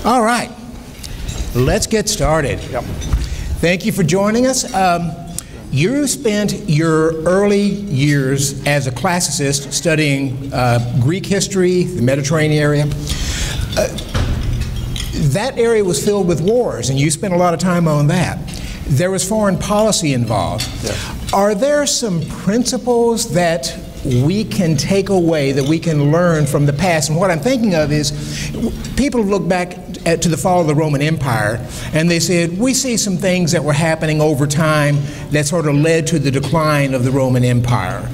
All right, let's get started. Yep. Thank you for joining us. You spent your early years as a classicist studying Greek history, the Mediterranean area. That area was filled with wars, and you spent a lot of time on that. There was foreign policy involved. Yes. Are there some principles that we can take away, that we can learn from the past? And what I'm thinking of is, people look back to the fall of the Roman Empire, and they said, we see some things that were happening over time that sort of led to the decline of the Roman Empire.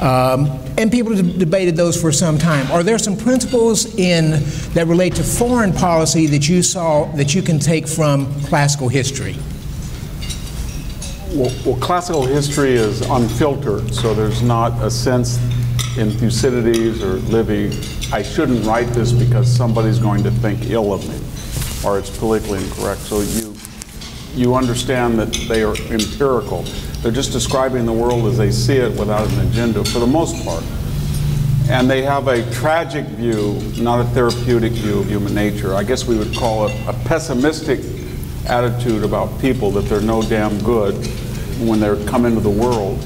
And people debated those for some time. Are there some principles that relate to foreign policy that you saw that you can take from classical history? Well, classical history is unfiltered, so there's not a sense in Thucydides or Livy, I shouldn't write this because somebody's going to think ill of me, or it's politically incorrect. So you understand that they are empirical. They're just describing the world as they see it without an agenda for the most part. And they have a tragic view, not a therapeutic view of human nature. I guess we would call it a pessimistic attitude about people, that they're no damn good when they come into the world,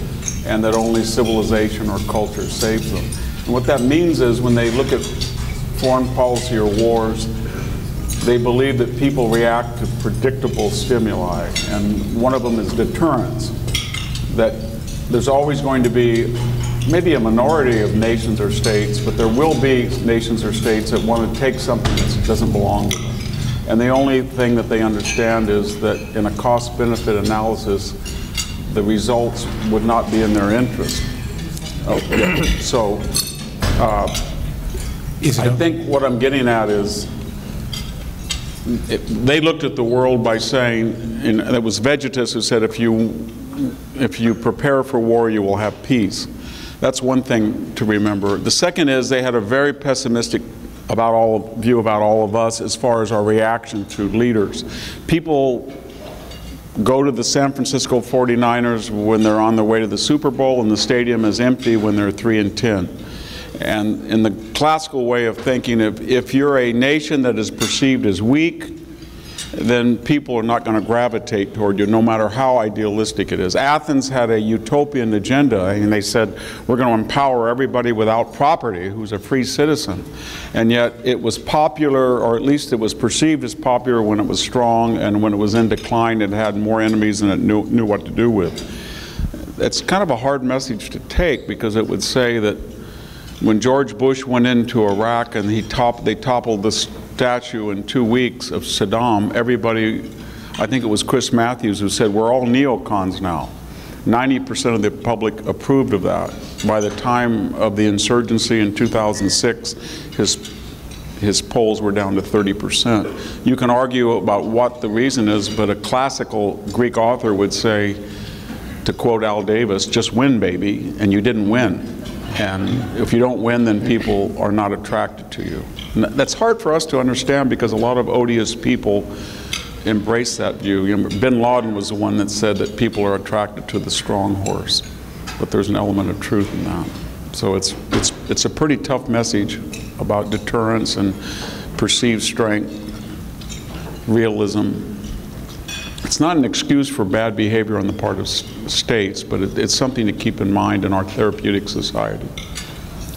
and that only civilization or culture saves them. And what that means is, when they look at foreign policy or wars, they believe that people react to predictable stimuli, and one of them is deterrence. That there's always going to be maybe a minority of nations or states, but there will be nations or states that want to take something that doesn't belong to them. And the only thing that they understand is that in a cost-benefit analysis, the results would not be in their interest. So I think what I'm getting at is, they looked at the world by saying, and it was Vegetus who said, if you prepare for war, you will have peace. That's one thing to remember. The second is, they had a very pessimistic view about all of us as far as our reaction to leaders. People go to the San Francisco 49ers when they're on their way to the Super Bowl, and the stadium is empty when they're 3-10. And in the classical way of thinking, if you're a nation that is perceived as weak, then people are not going to gravitate toward you, no matter how idealistic it is. Athens had a utopian agenda, and they said, we're going to empower everybody without property who's a free citizen. And yet it was popular, or at least it was perceived as popular, when it was strong, and when it was in decline, it had more enemies than it knew what to do with. It's kind of a hard message to take, because it would say that when George Bush went into Iraq and they toppled the statue in 2 weeks of Saddam, everybody, I think it was Chris Matthews who said, we're all neocons now. 90% of the public approved of that. By the time of the insurgency in 2006, his polls were down to 30%. You can argue about what the reason is, but a classical Greek author would say, to quote Al Davis, just win, baby, and you didn't win. And if you don't win, then people are not attracted to you. And that's hard for us to understand, because a lot of odious people embrace that view. Bin Laden was the one that said that people are attracted to the strong horse, but there's an element of truth in that. So it's a pretty tough message about deterrence and perceived strength, realism. It's not an excuse for bad behavior on the part of states, but it's something to keep in mind in our therapeutic society.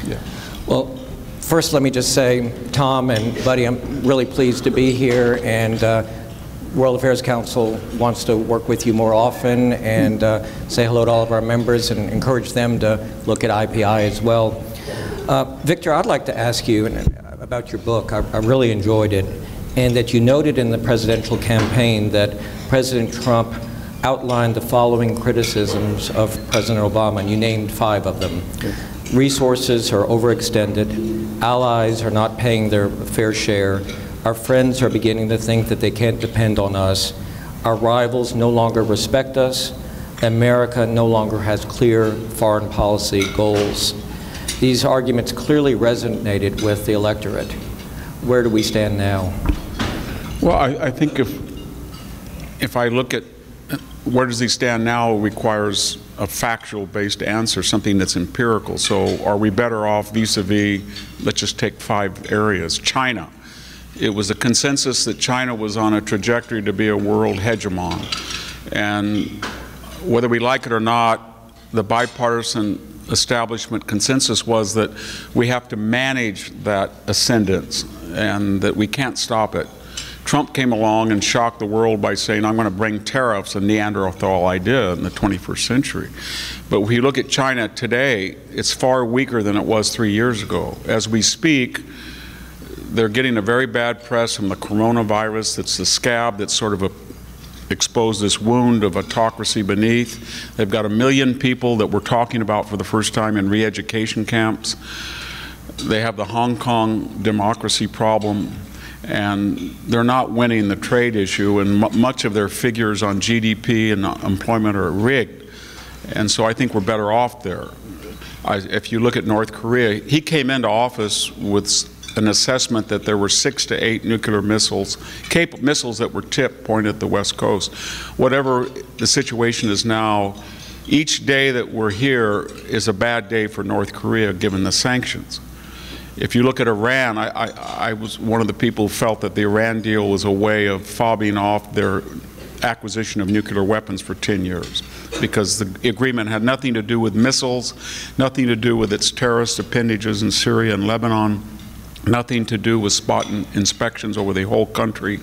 Yeah. Well, first let me just say, Tom and Buddy, I'm really pleased to be here, and World Affairs Council wants to work with you more often, and say hello to all of our members and encourage them to look at IPI as well. Victor, I'd like to ask you about your book. I really enjoyed it, and that you noted in the presidential campaign that President Trump outlined the following criticisms of President Obama, and you named 5 of them. Resources are overextended, allies are not paying their fair share, our friends are beginning to think that they can't depend on us, our rivals no longer respect us, America no longer has clear foreign policy goals. These arguments clearly resonated with the electorate. Where do we stand now? Well, I think if I look at where does he stand now, requires a factual-based answer, something that's empirical. So are we better off vis-a-vis, let's just take 5 areas. China. it was a consensus that China was on a trajectory to be a world hegemon. And whether we like it or not, the bipartisan establishment consensus was that we have to manage that ascendance and that we can't stop it. Trump came along and shocked the world by saying, I'm going to bring tariffs, a Neanderthal idea in the 21st century. But when you look at China today, it's far weaker than it was 3 years ago. As we speak, they're getting a very bad press from the coronavirus. That's the scab that's sort of exposed this wound of autocracy beneath. They've got 1 million people that we're talking about for the first time in re-education camps. They have the Hong Kong democracy problem, and they're not winning the trade issue, and much of their figures on GDP and employment are rigged. And so I think we're better off there. If you look at North Korea, he came into office with an assessment that there were 6 to 8 nuclear missiles, missiles that were tipped, pointed at the West Coast. Whatever the situation is now, each day that we're here is a bad day for North Korea given the sanctions. If you look at Iran, I was one of the people who felt that the Iran deal was a way of fobbing off their acquisition of nuclear weapons for 10 years, because the agreement had nothing to do with missiles, nothing to do with its terrorist appendages in Syria and Lebanon, nothing to do with spot inspections over the whole country.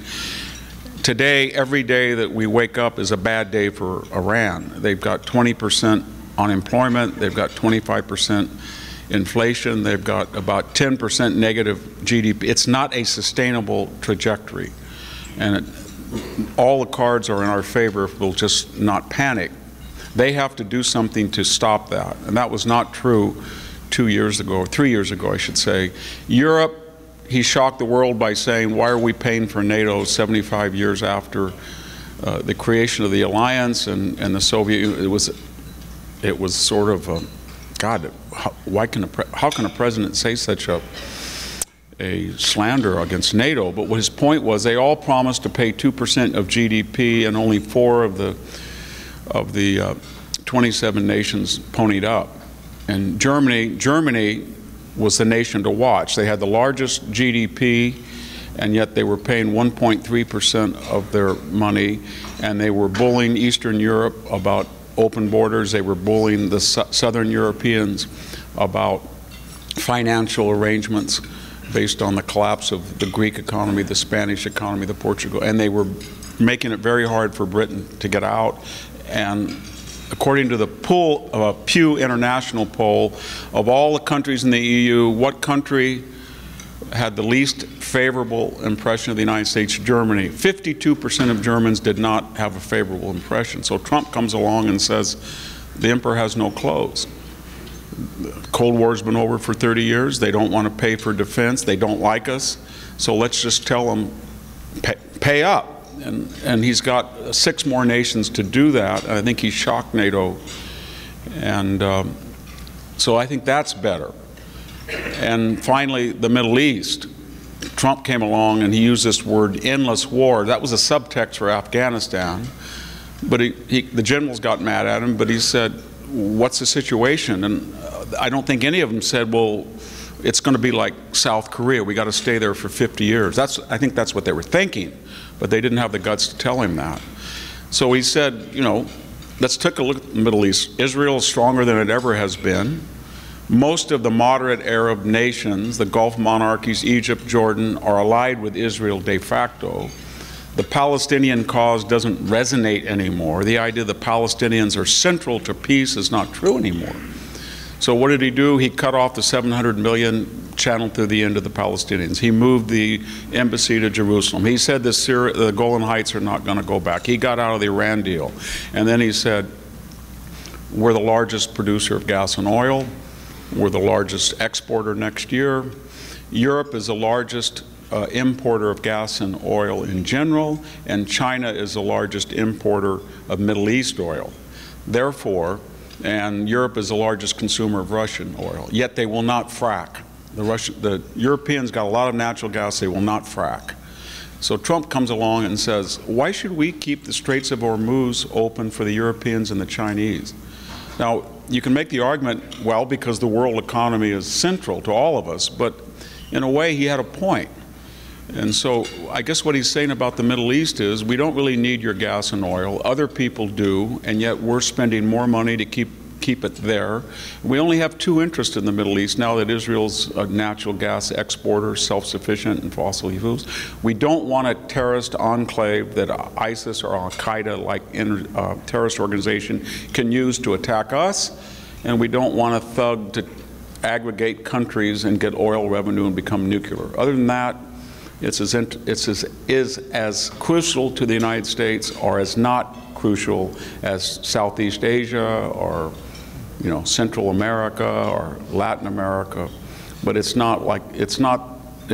Today, every day that we wake up is a bad day for Iran. They've got 20% unemployment, they've got 25% inflation, they've got about 10% negative GDP. It's not a sustainable trajectory. And all the cards are in our favor if we'll just not panic. They have to do something to stop that. And that was not true 2 years ago, or 3 years ago, I should say. Europe, he shocked the world by saying, why are we paying for NATO 75 years after the creation of the alliance and the Soviet Union? It was sort of, God, how can a president say such a slander against NATO? But his point was they all promised to pay 2% of GDP, and only 4 of the 27 nations ponied up. And Germany was the nation to watch. They had the largest GDP, and yet they were paying 1.3% of their money, and they were bullying Eastern Europe about open borders. They were bullying the Southern Europeans about financial arrangements based on the collapse of the Greek economy, the Spanish economy, the Portugal, and they were making it very hard for Britain to get out. And according to the Pew International poll, of all the countries in the EU, what country had the least favorable impression of the United States? Germany. 52% of Germans did not have a favorable impression. So Trump comes along and says, the emperor has no clothes. The Cold War's been over for 30 years. They don't want to pay for defense. They don't like us. So let's just tell them, pay up. And he's got 6 more nations to do that. I think he shocked NATO. And so I think that's better. And finally, the Middle East. Trump came along and he used this word, endless war. That was a subtext for Afghanistan. But the generals got mad at him, but he said, what's the situation? And I don't think any of them said, well, it's going to be like South Korea. We got to stay there for 50 years. I think that's what they were thinking, but they didn't have the guts to tell him that. So he said, you know, let's take a look at the Middle East. Israel is stronger than it ever has been. Most of the moderate Arab nations, the Gulf monarchies, Egypt, Jordan, are allied with Israel de facto. The Palestinian cause doesn't resonate anymore. The idea that Palestinians are central to peace is not true anymore. So what did he do? He cut off the $700 million channeled through the end of the Palestinians. He moved the embassy to Jerusalem. He said the Golan Heights are not going to go back. He got out of the Iran deal. And then he said, we're the largest producer of gas and oil. We're the largest exporter next year. Europe is the largest importer of gas and oil in general, and China is the largest importer of Middle East oil. Therefore, and Europe is the largest consumer of Russian oil, yet they will not frack. The Europeans got a lot of natural gas, they will not frack. So Trump comes along and says, why should we keep the Straits of Hormuz open for the Europeans and the Chinese? Now, you can make the argument, well, because the world economy is central to all of us, but in a way he had a point. And so I guess what he's saying about the Middle East is we don't really need your gas and oil. Other people do, and yet we're spending more money to keep it there. We only have two interests in the Middle East now that Israel's a natural gas exporter, self-sufficient in fossil fuels. We don't want a terrorist enclave that ISIS or Al-Qaeda-like terrorist organization can use to attack us, and we don't want a thug to aggregate countries and get oil revenue and become nuclear. Other than that, it's as crucial to the United States or as not crucial as Southeast Asia or Central America or Latin America, but it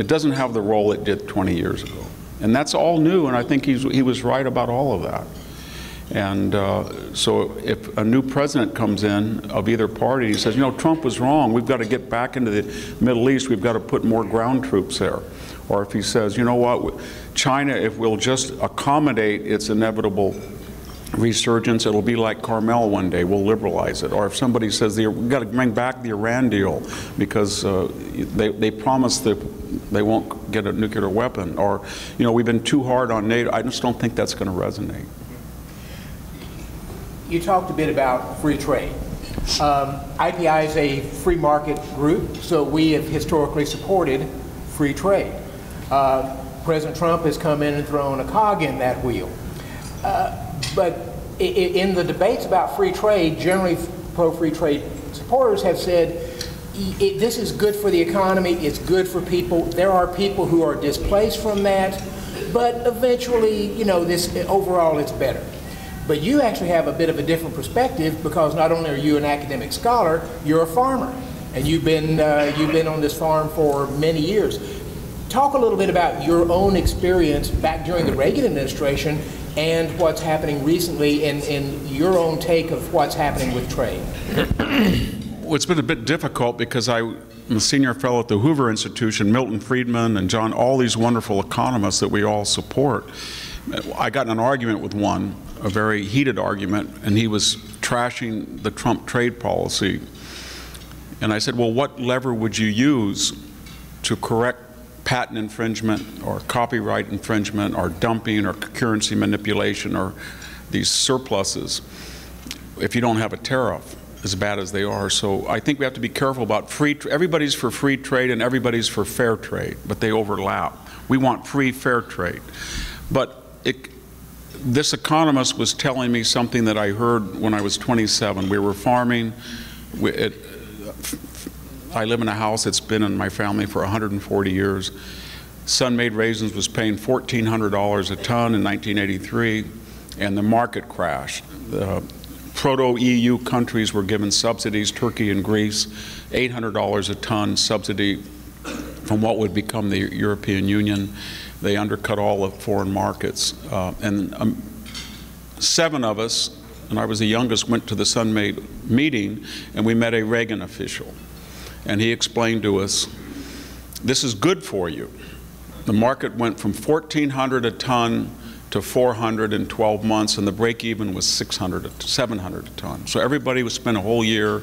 doesn't have the role it did 20 years ago. And that's all new, and I think he was right about all of that. And so if a new president comes in of either party, he says, Trump was wrong, we've got to get back into the Middle East, we've got to put more ground troops there. Or if he says, you know what, China, if we'll just accommodate its inevitable resurgence, it'll be like Carmel one day, we'll liberalize it. Or if somebody says, we've got to bring back the Iran deal because they promised that they won't get a nuclear weapon. Or, we've been too hard on NATO. I just don't think that's going to resonate. You talked a bit about free trade. IPI is a free market group, so we have historically supported free trade. President Trump has come in and thrown a cog in that wheel. But in the debates about free trade, generally pro-free trade supporters have said, this is good for the economy, it's good for people. There are people who are displaced from that, but eventually, overall it's better. But you actually have a bit of a different perspective because not only are you an academic scholar, you're a farmer. And you've been on this farm for many years. Talk a little bit about your own experience back during the Reagan administration and what's happening recently in your own take of what's happening with trade. Well, it's been a bit difficult because I'm a senior fellow at the Hoover Institution, Milton Friedman and John, all these wonderful economists that we all support. I got in an argument with one, a very heated argument, and he was trashing the Trump trade policy. And I said, well, what lever would you use to correct patent infringement or copyright infringement or dumping or currency manipulation or these surpluses if you don't have a tariff, as bad as they are? So I think we have to be careful about everybody's for free trade and everybody's for fair trade, but they overlap. We want free, fair trade. But this economist was telling me something that I heard when I was 27. We were farming. I live in a house that's been in my family for 140 years. Sun-made raisins was paying $1,400 a ton in 1983, and the market crashed. The proto-EU countries were given subsidies, Turkey and Greece, $800 a ton subsidy from what would become the European Union. They undercut all of foreign markets. And 7 of us, and I was the youngest, went to the Sun-Made meeting, and we met a Reagan official. And he explained to us, this is good for you. The market went from $1,400 a ton to $400 in 12 months, and the break-even was $700 a ton. So everybody would spend a whole year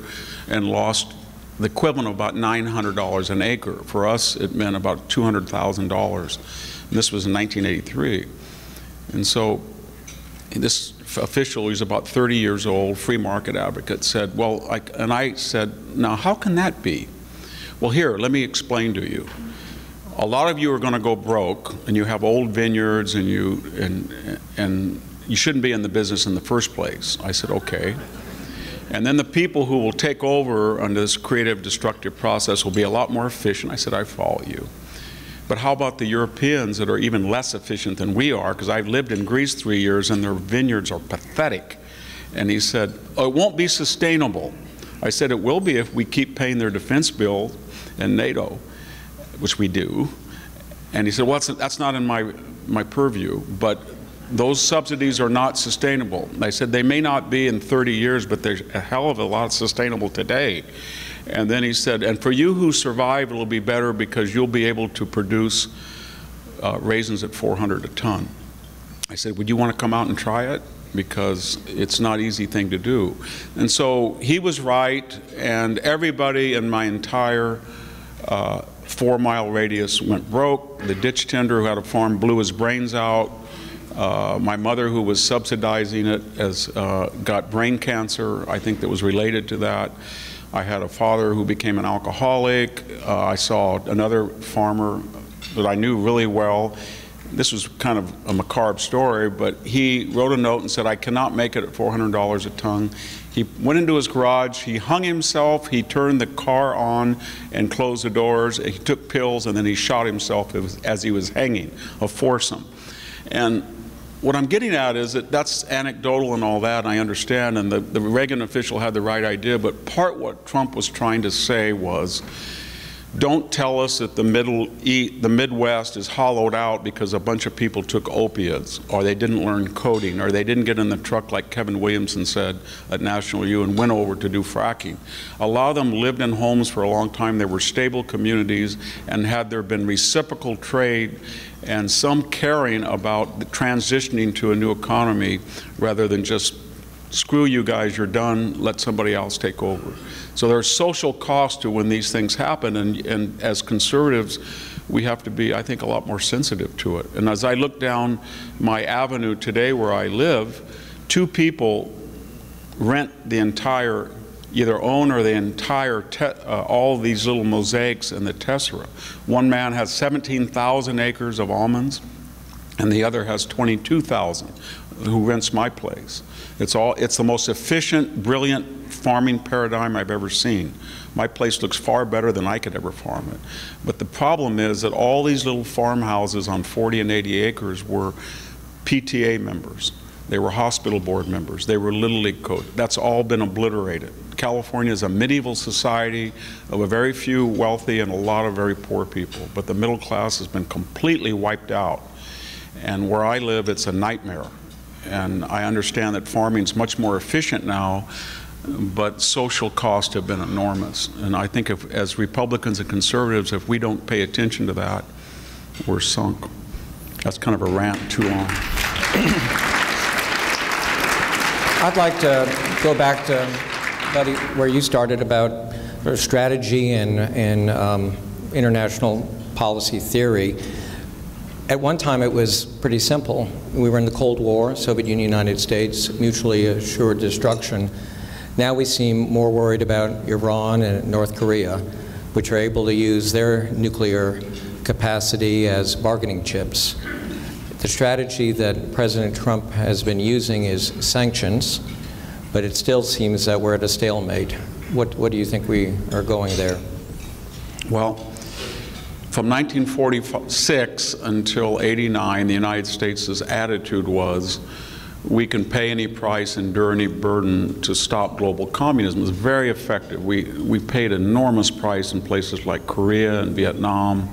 and lost the equivalent of about $900 an acre. For us, it meant about $200,000. And this was in 1983. And so this official, who's about 30 years old, free market advocate, said, well, and I said, now how can that be? Well, here, let me explain to you. A lot of you are going to go broke, and you have old vineyards, and you shouldn't be in the business in the first place. I said, okay. And then the people who will take over under this creative, destructive process will be a lot more efficient. I said, I follow you. But how about the Europeans that are even less efficient than we are? Because I've lived in Greece 3 years, and their vineyards are pathetic. And he said, oh, it won't be sustainable. I said, it will be if we keep paying their defense bill and NATO, which we do. And he said, well, that's not in my purview, but those subsidies are not sustainable. I said, they may not be in 30 years, but there's a hell of a lot sustainable today. And then he said, and for you who survive, it'll be better because you'll be able to produce raisins at $400 a ton. I said, would you want to come out and try it? Because it's not an easy thing to do. And so he was right, and everybody in my entire 4-mile radius went broke. The ditch tender who had a farm blew his brains out. My mother, who was subsidizing it, got brain cancer, I think that was related to that. I had a father who became an alcoholic. I saw another farmer that I knew really well. This was kind of a macabre story, but he wrote a note and said, I cannot make it at $400 a ton. He went into his garage, he hung himself, he turned the car on and closed the doors, he took pills, and then he shot himself as he was hanging, a foursome. And what I'm getting at is that that's anecdotal and all that, and I understand, and the Reagan official had the right idea, but part what Trump was trying to say was, don't tell us that the Midwest is hollowed out because a bunch of people took opiates, or they didn't learn coding, or they didn't get in the truck like Kevin Williamson said at National U and went over to do fracking. A lot of them lived in homes for a long time. They were stable communities, and had there been reciprocal trade and some caring about transitioning to a new economy rather than just screw you guys, you're done, let somebody else take over. So there's social cost to when these things happen, and as conservatives, we have to be, I think, a lot more sensitive to it. And as I look down my avenue today where I live, 2 people rent the entire, either own or the entire, all these little mosaics in the tessera. One man has 17,000 acres of almonds, and the other has 22,000, who rents my place. It's the most efficient, brilliant farming paradigm I've ever seen. My place looks far better than I could ever farm it. But the problem is that all these little farmhouses on 40 and 80 acres were PTA members. They were hospital board members. They were Little League coach. That's all been obliterated. California is a medieval society of a very few wealthy and a lot of very poor people. But the middle class has been completely wiped out. And where I live, it's a nightmare. And I understand that farming is much more efficient now, but social costs have been enormous. And I think as Republicans and conservatives, if we don't pay attention to that, we're sunk. That's kind of a rant, too long. I'd like to go back to, Buddy, where you started about strategy and international policy theory. At one time, it was pretty simple. We were in the Cold War, Soviet Union, United States, mutually assured destruction. Now we seem more worried about Iran and North Korea, which are able to use their nuclear capacity as bargaining chips. The strategy that President Trump has been using is sanctions, but it still seems that we're at a stalemate. What do you think we are going there? Well, from 1946 until '89, the United States' attitude was, we can pay any price, endure any burden to stop global communism. It was very effective. We paid an enormous price in places like Korea and Vietnam,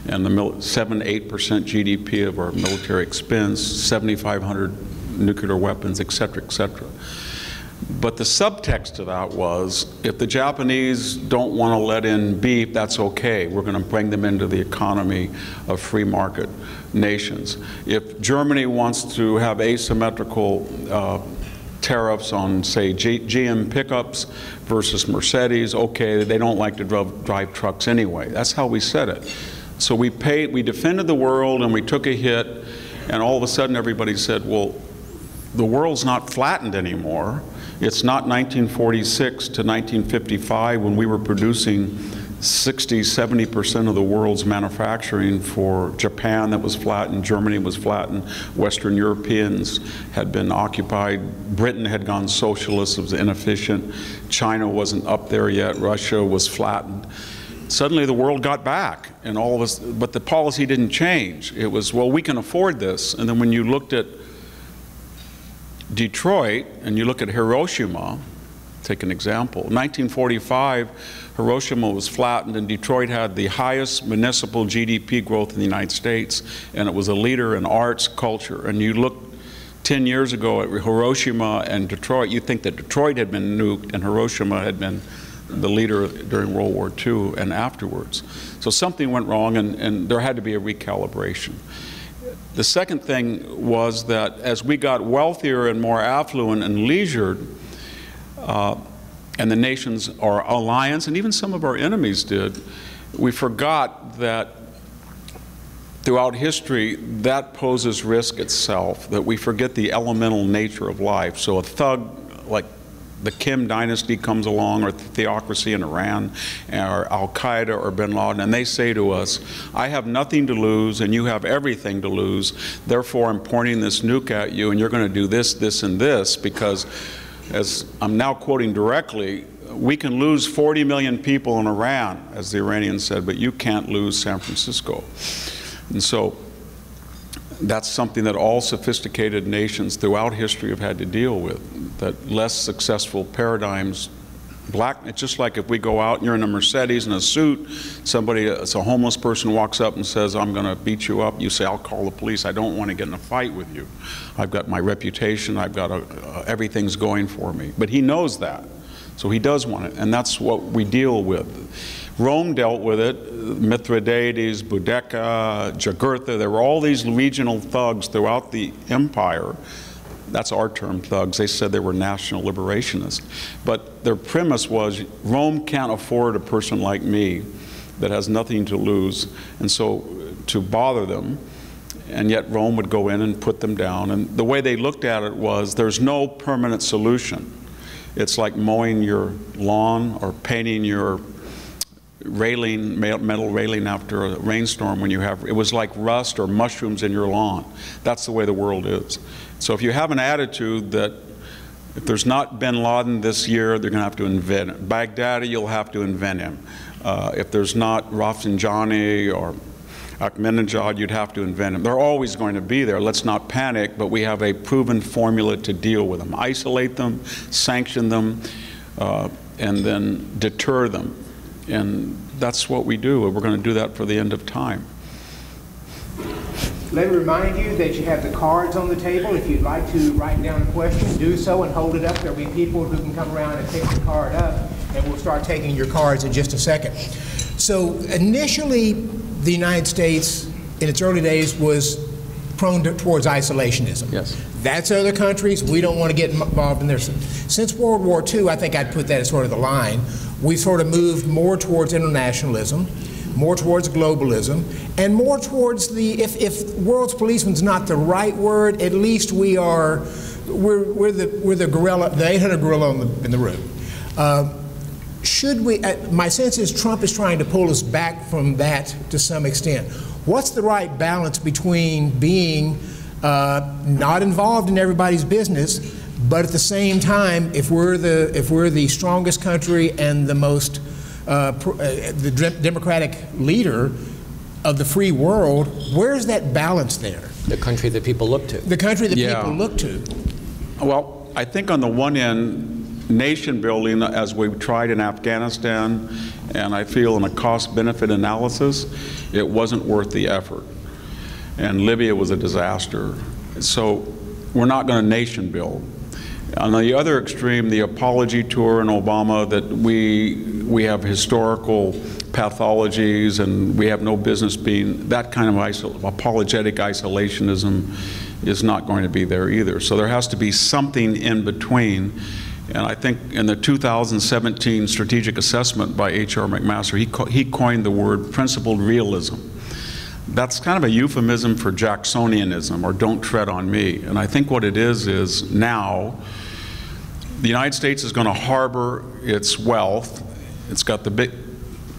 and the 7–8% GDP of our military expense, 7,500 nuclear weapons, et cetera, et cetera. But the subtext to that was, if the Japanese don't want to let in beef, that's okay. We're going to bring them into the economy of free market nations. If Germany wants to have asymmetrical tariffs on, say, GM pickups versus Mercedes, okay, they don't like to drive trucks anyway. That's how we said it. So we defended the world, and we took a hit, and all of a sudden everybody said, well, the world's not flattened anymore. It's not 1946 to 1955 when we were producing 60–70% of the world's manufacturing for Japan that was flattened, Germany was flattened, Western Europeans had been occupied, Britain had gone socialist, it was inefficient, China wasn't up there yet, Russia was flattened. Suddenly the world got back, and all of us, but the policy didn't change. It was, well, we can afford this. And then when you looked at Detroit, and you look at Hiroshima, take an example. In 1945, Hiroshima was flattened, and Detroit had the highest municipal GDP growth in the United States, and it was a leader in arts, culture. And you look 10 years ago at Hiroshima and Detroit, you think that Detroit had been nuked, and Hiroshima had been the leader during World War II and afterwards. So something went wrong, and there had to be a recalibration. The second thing was that as we got wealthier and more affluent and leisured, and the nations, our alliance, and even some of our enemies did, we forgot that throughout history, that poses risk itself, that we forget the elemental nature of life. So a thug like the Kim dynasty comes along, or the theocracy in Iran, or Al-Qaeda or bin Laden, and they say to us, I have nothing to lose and you have everything to lose, therefore I'm pointing this nuke at you and you're going to do this, this, and this, because, as I'm now quoting directly, we can lose 40 million people in Iran, as the Iranians said, but you can't lose San Francisco. And so that's something that all sophisticated nations throughout history have had to deal with, that less successful paradigms, it's just like if we go out and you're in a Mercedes in a suit, somebody, it's a homeless person walks up and says, I'm going to beat you up. You say, I'll call the police. I don't want to get in a fight with you. I've got my reputation. I've got everything's going for me. But he knows that. So he does want it, and that's what we deal with. Rome dealt with it. Mithridates, Boudicca, Jugurtha, there were all these regional thugs throughout the empire. That's our term, thugs. They said they were national liberationists. But their premise was, Rome can't afford a person like me that has nothing to lose, and so to bother them. And yet Rome would go in and put them down. And the way they looked at it was, there's no permanent solution. It's like mowing your lawn or painting your railing, metal railing after a rainstorm when you have, it was like rust or mushrooms in your lawn. That's the way the world is. So if you have an attitude that if there's not bin Laden this year, they're going to have to invent him. Baghdadi, you'll have to invent him. If there's not Rafsanjani or Ahmadinejad, you'd have to invent them. They're always going to be there. Let's not panic, but we have a proven formula to deal with them. Isolate them, sanction them, and then deter them. And that's what we do. We're going to do that for the end of time. Let me remind you that you have the cards on the table. If you'd like to write down a question, do so and hold it up. There'll be people who can come around and pick the card up, and we'll start taking your cards in just a second. So initially, the United States, in its early days, was prone towards isolationism. Yes. That's other countries. We don't want to get involved in there. Since World War II, I think I'd put that as sort of the line. We've sort of moved more towards internationalism, more towards globalism, and more towards the, if world's policeman's not the right word, at least we're the gorilla, the 800 gorilla in the room. Should we, my sense is Trump is trying to pull us back from that to some extent. What's the right balance between being not involved in everybody's business, but at the same time, if we're the strongest country and the most the democratic leader of the free world, where's that balance there? The country that people look to. The country that people look to. Well, I think on the one end, nation building, as we've tried in Afghanistan, and I feel in a cost-benefit analysis, it wasn't worth the effort. And Libya was a disaster. So we're not going to nation build. On the other extreme, the apology tour in Obama, that we have historical pathologies and we have no business being, that kind of apologetic isolationism is not going to be there either. So there has to be something in between. And I think in the 2017 strategic assessment by H.R. McMaster, he coined the word principled realism. That's kind of a euphemism for Jacksonianism, or don't tread on me. And I think what it is now, the United States is going to harbor its wealth. It's got the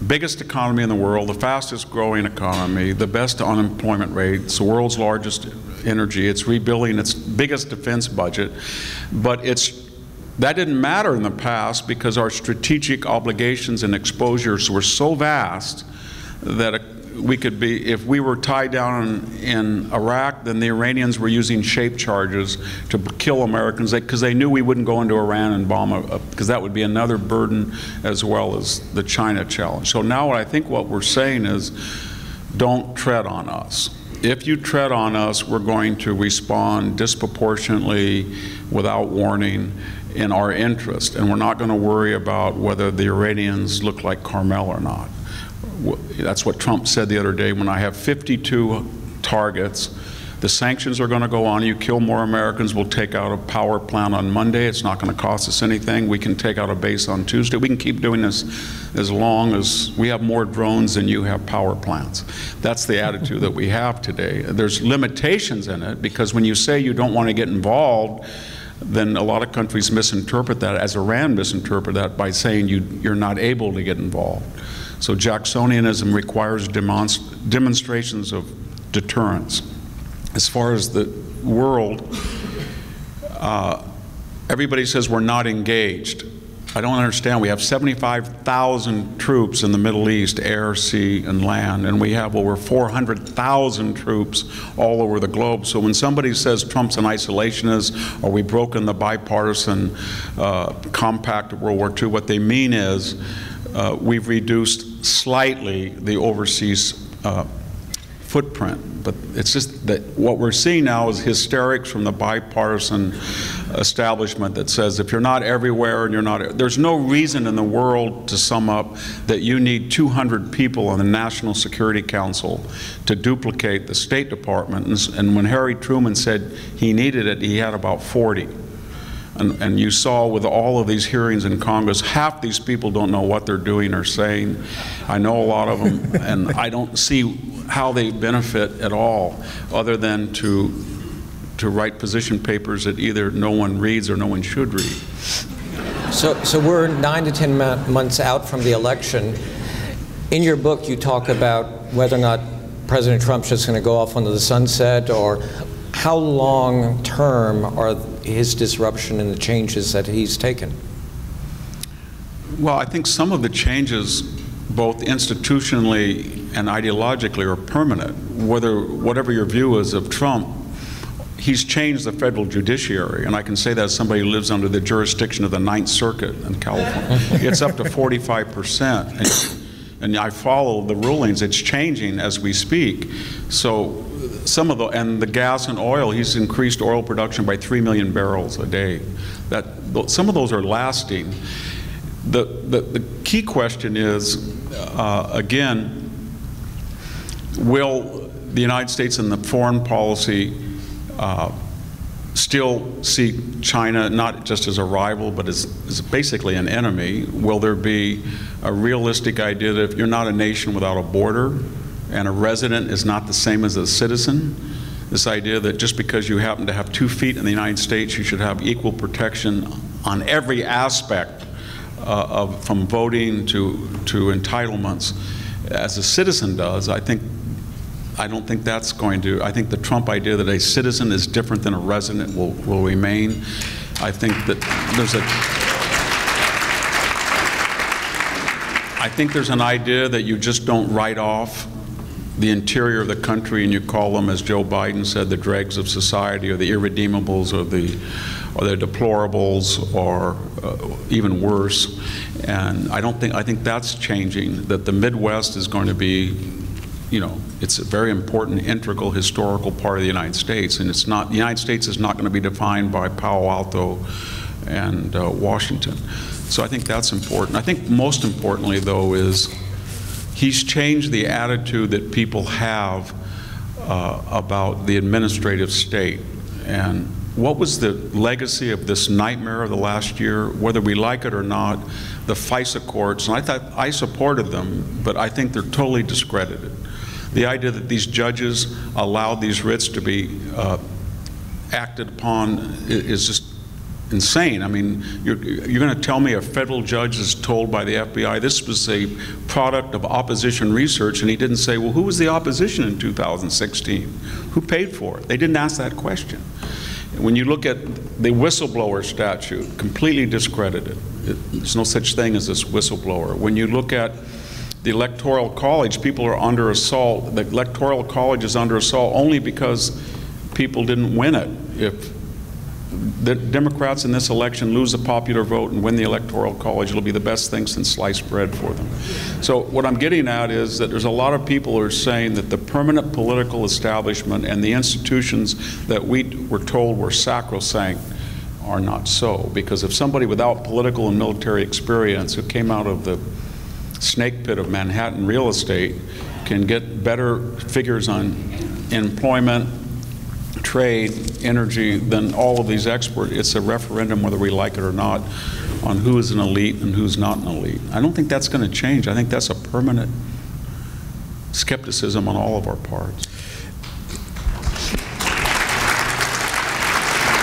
biggest economy in the world, the fastest growing economy, the best unemployment rate, it's the world's largest energy, it's rebuilding its biggest defense budget, but that didn't matter in the past because our strategic obligations and exposures were so vast that we could be, if we were tied down in Iraq, then the Iranians were using shape charges to kill Americans because they knew we wouldn't go into Iran and bomb because that would be another burden as well as the China challenge. So now I think what we're saying is, don't tread on us. If you tread on us, we're going to respond disproportionately without warning in our interest, and we're not going to worry about whether the Iranians look like Carmel or not. That's what Trump said the other day. When I have 52 targets, The sanctions are going to go on. You kill more Americans, we'll take out a power plant on Monday. It's not going to cost us anything. We can take out a base on Tuesday. We can keep doing this as long as we have more drones than you have power plants. That's the attitude that we have today. There's limitations in it, because when you say you don't want to get involved, then a lot of countries misinterpret that, as Iran misinterpret that, by saying you're not able to get involved. So Jacksonianism requires demonstrations of deterrence. As far as the world, everybody says we're not engaged. I don't understand. We have 75,000 troops in the Middle East, air, sea, and land, and we have over 400,000 troops all over the globe. So when somebody says Trump's an isolationist, or we've broken the bipartisan compact of World War II, what they mean is we've reduced slightly the overseas footprint. But it's just that what we're seeing now is hysterics from the bipartisan establishment that says if you're not everywhere and you're not, there's no reason in the world, to sum up, that you need 200 people on the National Security Council to duplicate the State Department. And when Harry Truman said he needed it, he had about 40. And you saw with all of these hearings in Congress, half these people don't know what they're doing or saying. I know a lot of them, and I don't see how they benefit at all, other than to write position papers that either no one reads or no one should read. So we're 9 to 10 months out from the election. In your book, you talk about whether or not President Trump's just going to go off into the sunset, or how long term are his disruption and the changes that he's taken? Well, I think some of the changes, both institutionally and ideologically, are permanent. Whatever your view is of Trump, he's changed the federal judiciary, and I can say that as somebody who lives under the jurisdiction of the Ninth Circuit in California. It's up to 45%, and I follow the rulings. It's changing as we speak. So some of the gas and oil, he's increased oil production by 3 million barrels a day. Some of those are lasting. The key question is, again, will the United States in the foreign policy still see China not just as a rival, but as basically an enemy? Will there be a realistic idea that if you're not a nation without a border, and a resident is not the same as a citizen, this idea that just because you happen to have 2 feet in the United States, you should have equal protection on every aspect from voting to entitlements as a citizen does, I don't think that's going to, I think the Trump idea that a citizen is different than a resident will remain. I think that there's an idea that you just don't write off the interior of the country and you call them, as Joe Biden said, the dregs of society, or the irredeemables, or the deplorables, or even worse. And I think that's changing, that the Midwest is going to be, it's a very important, integral, historical part of the United States, and it's not, the United States is not going to be defined by Palo Alto and Washington. So I think that's important. I think most importantly, though, is he's changed the attitude that people have about the administrative state. And what was the legacy of this nightmare of the last year? Whether we like it or not, the FISA courts, and I supported them, but I think they're totally discredited. The idea that these judges allowed these writs to be acted upon is just insane. I mean, you're going to tell me a federal judge is told by the FBI this was a product of opposition research, and he didn't say, well, who was the opposition in 2016? Who paid for it? They didn't ask that question. When you look at the whistleblower statute, completely discredited. There's no such thing as this whistleblower. When you look at the Electoral College, people are under assault. The Electoral College is under assault only because people didn't win it. If the Democrats in this election lose the popular vote and win the Electoral College, it'll be the best thing since sliced bread for them. So what I'm getting at is that there's a lot of people who are saying that the permanent political establishment and the institutions that we were told were sacrosanct are not so. Because if somebody without political and military experience who came out of the snake pit of Manhattan real estate can get better figures on employment, trade, energy than all of these experts. It's a referendum, whether we like it or not, on who is an elite and who's not an elite. I don't think that's going to change. I think that's a permanent skepticism on all of our parts.